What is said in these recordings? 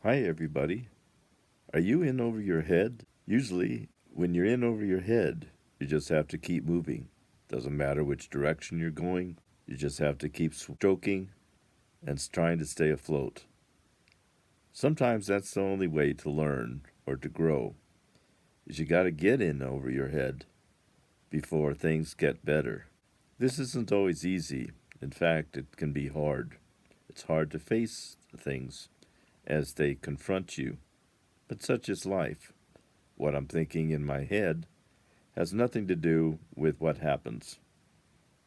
Hi, everybody. Are you in over your head? Usually, when you're in over your head, you just have to keep moving. Doesn't matter which direction you're going, you just have to keep stroking and trying to stay afloat. Sometimes that's the only way to learn or to grow, is you got to get in over your head before things get better. This isn't always easy. In fact, it can be hard. It's hard to face things as they confront you, but such is life. What I'm thinking in my head has nothing to do with what happens.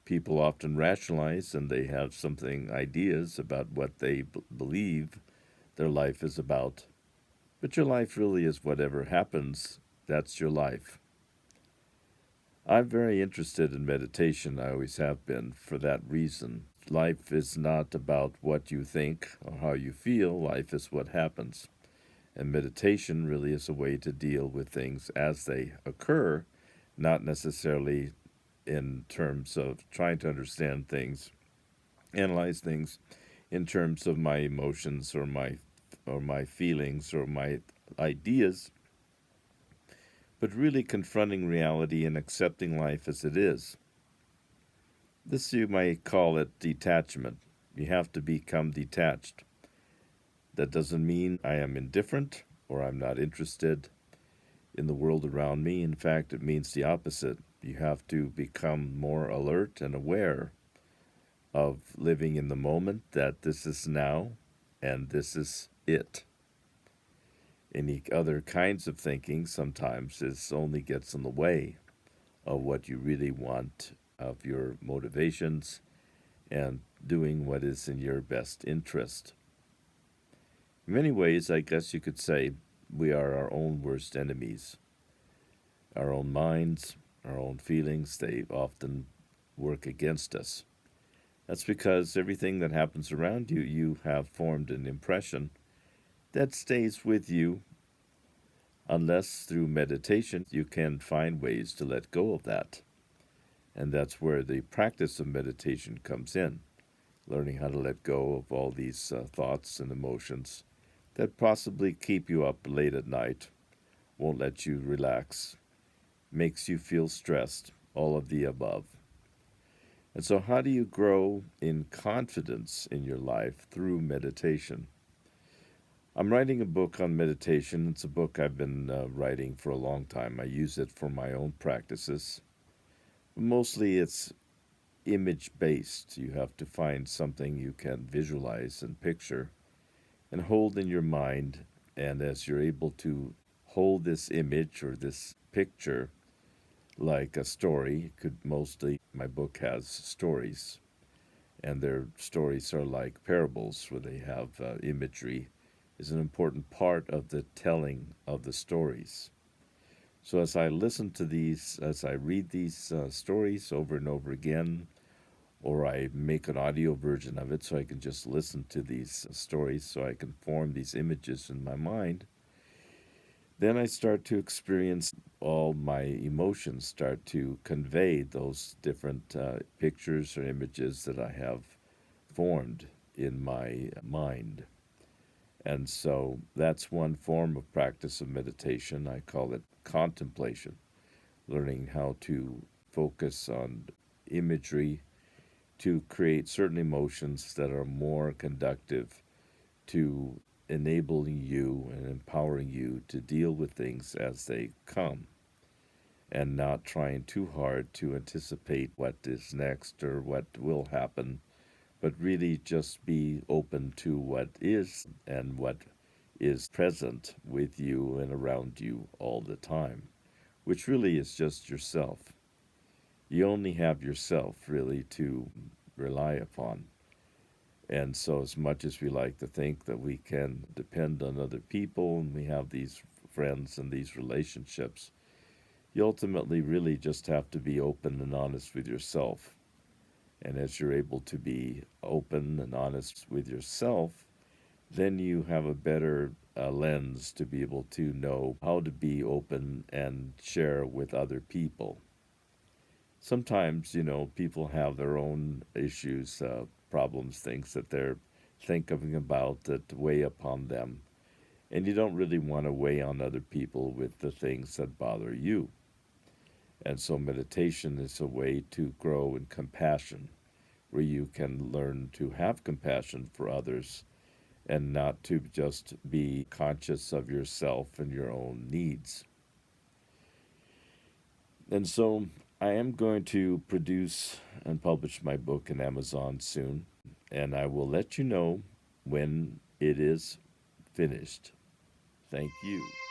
People often rationalize and they have something ideas about what they believe their life is about. But your life really is whatever happens, that's your life. I'm very interested in meditation. I always have been for that reason. Life is not about what you think or how you feel, life is what happens. And meditation really is a way to deal with things as they occur, not necessarily in terms of trying to understand things, analyze things in terms of my emotions or my feelings or my ideas, but really confronting reality and accepting life as it is. This you might call it detachment. You have to become detached. That doesn't mean I am indifferent or I'm not interested in the world around me. In fact, it means the opposite. You have to become more alert and aware of living in the moment, that this is now and this is it. Any other kinds of thinking sometimes is only gets in the way of what you really want, of your motivations, and doing what is in your best interest. In many ways, I guess you could say we are our own worst enemies. Our own minds, our own feelings, they often work against us. That's because everything that happens around you, you have formed an impression that stays with you unless through meditation you can find ways to let go of that. And that's where the practice of meditation comes in, learning how to let go of all these thoughts and emotions that possibly keep you up late at night, won't let you relax, makes you feel stressed, all of the above. And so, how do you grow in confidence in your life through meditation? I'm writing a book on meditation. It's a book I've been writing for a long time. I use it for my own practices. Mostly it's image based. You have to find something you can visualize and picture and hold in your mind. And as you're able to hold this image or this picture like a story, it could mostly, my book has stories. And their stories are like parables where they have imagery is an important part of the telling of the stories. So as I listen to these, as I read these stories over and over again, or I make an audio version of it so I can just listen to these stories so I can form these images in my mind, then I start to experience all my emotions start to convey those different pictures or images that I have formed in my mind. And so that's one form of practice of meditation. I call it contemplation, learning how to focus on imagery to create certain emotions that are more conductive to enabling you and empowering you to deal with things as they come and not trying too hard to anticipate what is next or what will happen, but really just be open to what is and what is present with you and around you all the time, which really is just yourself. You only have yourself really to rely upon. And so, as much as we like to think that we can depend on other people and we have these friends and these relationships, you ultimately really just have to be open and honest with yourself. And as you're able to be open and honest with yourself, then you have a better lens to be able to know how to be open and share with other people. Sometimes, people have their own issues, problems, things that they're thinking about that weigh upon them. And you don't really want to weigh on other people with the things that bother you. And so meditation is a way to grow in compassion, where you can learn to have compassion for others and not to just be conscious of yourself and your own needs. And so I am going to produce and publish my book in Amazon soon, and I will let you know when it is finished. Thank you.